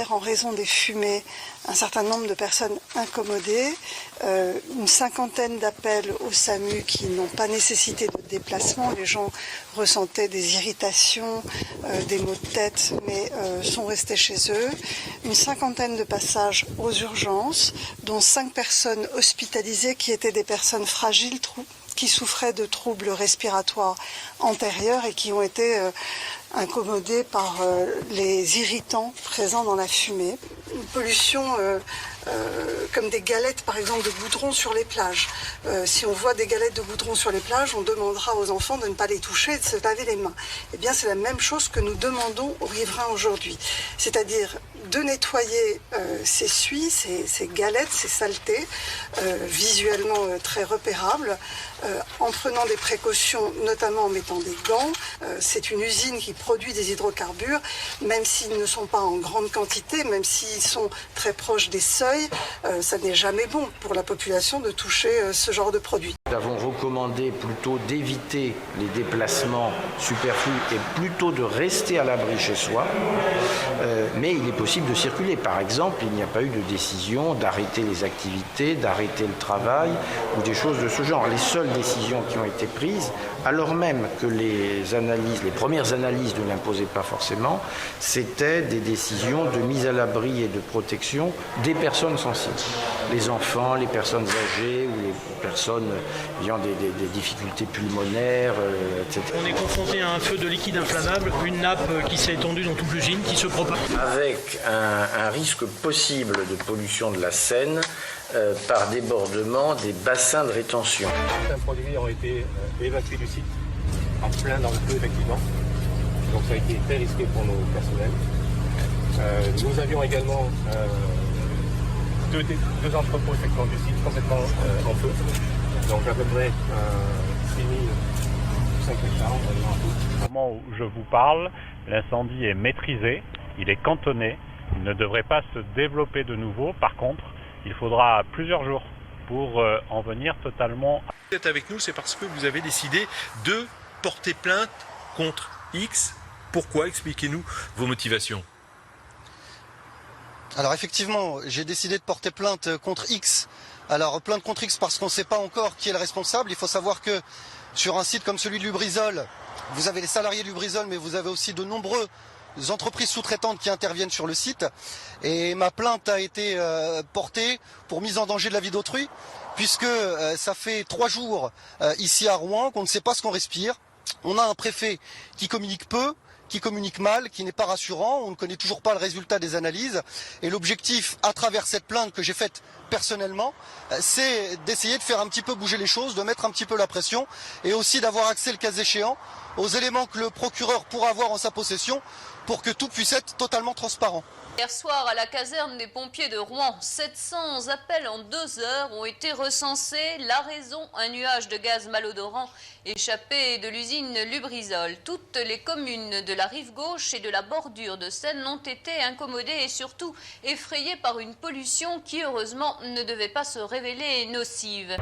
En raison des fumées, un certain nombre de personnes incommodées, une cinquantaine d'appels au SAMU qui n'ont pas nécessité de déplacement. Les gens ressentaient des irritations, des maux de tête, mais sont restés chez eux. Une cinquantaine de passages aux urgences, dont 5 personnes hospitalisées qui étaient des personnes fragiles, qui souffraient de troubles respiratoires antérieurs et qui ont été incommodés par les irritants présents dans la fumée. Une pollution comme des galettes par exemple de goudron sur les plages. Si on voit des galettes de goudron sur les plages, on demandera aux enfants de ne pas les toucher et de se laver les mains. Eh bien c'est la même chose que nous demandons aux riverains aujourd'hui. C'est-à-dire de nettoyer ces suies, ces galettes, ces saletés, visuellement très repérables, en prenant des précautions, notamment en mettant des gants. C'est une usine qui produit des hydrocarbures, même s'ils ne sont pas en grande quantité, même s'ils sont très proches des seuils, ça n'est jamais bon pour la population de toucher ce genre de produit. Nous avons recommandé plutôt d'éviter les déplacements superflus et plutôt de rester à l'abri chez soi, mais il est possible de circuler. Par exemple, il n'y a pas eu de décision d'arrêter les activités, d'arrêter le travail ou des choses de ce genre. Les seules décisions qui ont été prises, alors même que les premières analyses ne l'imposaient pas forcément, c'était des décisions de mise à l'abri et de protection des personnes sensibles. Les enfants, les personnes âgées ou les personnes ayant des difficultés pulmonaires, etc. On est confronté à un feu de liquide inflammable, une nappe qui s'est étendue dans toute l'usine, qui se propage. Avec un risque possible de pollution de la Seine par débordement des bassins de rétention. Certains produits ont été évacués du site, en plein dans le feu effectivement. Donc ça a été très risqué pour nos personnels. Nous avions également deux entrepôts effectivement du site complètement en feu. Donc à peu près 6 5 hectares en tout. Au moment où je vous parle, l'incendie est maîtrisé, il est cantonné, il ne devrait pas se développer de nouveau. Par contre, il faudra plusieurs jours pour en venir totalement. Vous êtes avec nous, c'est parce que vous avez décidé de porter plainte contre X. Pourquoi? Expliquez-nous vos motivations. Alors effectivement, j'ai décidé de porter plainte contre X. Alors plainte contre X parce qu'on ne sait pas encore qui est le responsable. Il faut savoir que sur un site comme celui de Lubrizol, vous avez les salariés de Lubrizol, mais vous avez aussi de nombreuses entreprises sous-traitantes qui interviennent sur le site. Et ma plainte a été portée pour mise en danger de la vie d'autrui, puisque ça fait 3 jours ici à Rouen qu'on ne sait pas ce qu'on respire. On a un préfet qui communique peu, qui communique mal, qui n'est pas rassurant. On ne connaît toujours pas le résultat des analyses. Et l'objectif, à travers cette plainte que j'ai faite personnellement, c'est d'essayer de faire un petit peu bouger les choses, de mettre un petit peu la pression et aussi d'avoir accès, le cas échéant, aux éléments que le procureur pourra avoir en sa possession pour que tout puisse être totalement transparent. Hier soir, à la caserne des pompiers de Rouen, 700 appels en 2 heures ont été recensés. La raison, un nuage de gaz malodorant échappé de l'usine Lubrizol. Toutes les communes de la rive gauche et de la bordure de Seine ont été incommodées et surtout effrayées par une pollution qui, heureusement, ne devait pas se révéler nocive.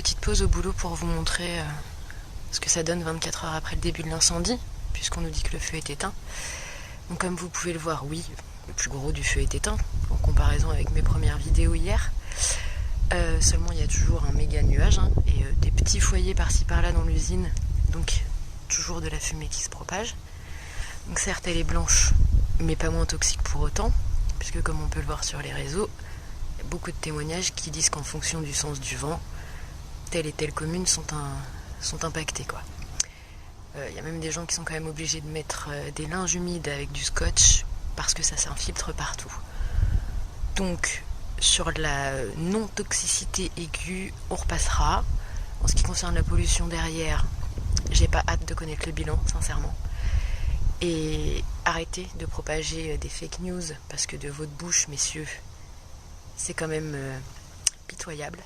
petite pause au boulot pour vous montrer ce que ça donne 24 heures après le début de l'incendie, puisqu'on nous dit que le feu est éteint. Donc comme vous pouvez le voir, oui, le plus gros du feu est éteint, en comparaison avec mes premières vidéos hier. Seulement il y a toujours un méga nuage et des petits foyers par-ci par-là dans l'usine, donc toujours de la fumée qui se propage. Donc certes elle est blanche, mais pas moins toxique pour autant, puisque comme on peut le voir sur les réseaux, il y a beaucoup de témoignages qui disent qu'en fonction du sens du vent, telle et telle commune sont impactées, quoi. Il y a même des gens qui sont quand même obligés de mettre des linges humides avec du scotch parce que ça s'infiltre partout. Donc sur la non-toxicité aiguë, on repassera. En ce qui concerne la pollution derrière, j'ai pas hâte de connaître le bilan, sincèrement. Et arrêtez de propager des fake news, parce que de votre bouche, messieurs, c'est quand même pitoyable.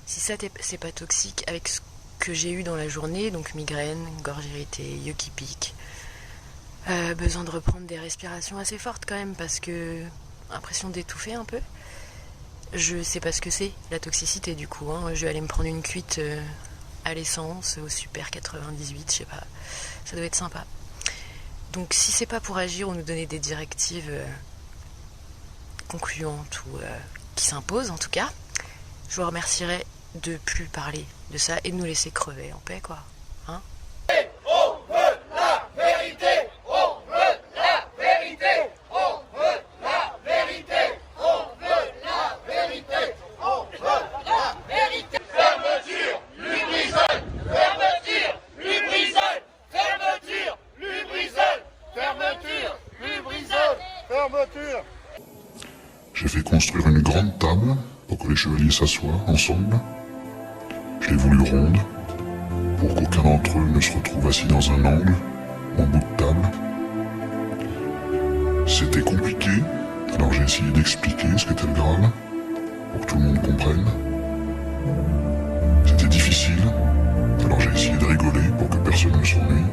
Si ça c'est pas toxique, avec ce que j'ai eu dans la journée, donc migraine, gorge irritée, yeux qui piquent, besoin de reprendre des respirations assez fortes quand même, parce que impression d'étouffer un peu. Je sais pas ce que c'est, la toxicité du coup, je vais aller me prendre une cuite à l'essence, au Super 98, je sais pas, ça doit être sympa. Donc si c'est pas pour agir ou nous donner des directives concluantes ou qui s'imposent en tout cas, je vous remercierai de plus parler de ça et de nous laisser crever en paix, quoi. Hein ? On veut la vérité, on veut la vérité, on veut la vérité, on veut la vérité, on veut la vérité. Fermeture, Lubrizol, fermeture, Lubrizol, fermeture, Lubrizol, fermeture, Lubrizol, fermeture. J'ai fait construire une grande table pour que les chevaliers s'assoient ensemble. Je l'ai voulu ronde, pour qu'aucun d'entre eux ne se retrouve assis dans un angle, en bout de table. C'était compliqué, alors j'ai essayé d'expliquer ce qu'était le Graal, pour que tout le monde comprenne. C'était difficile, alors j'ai essayé de rigoler pour que personne ne s'ennuie.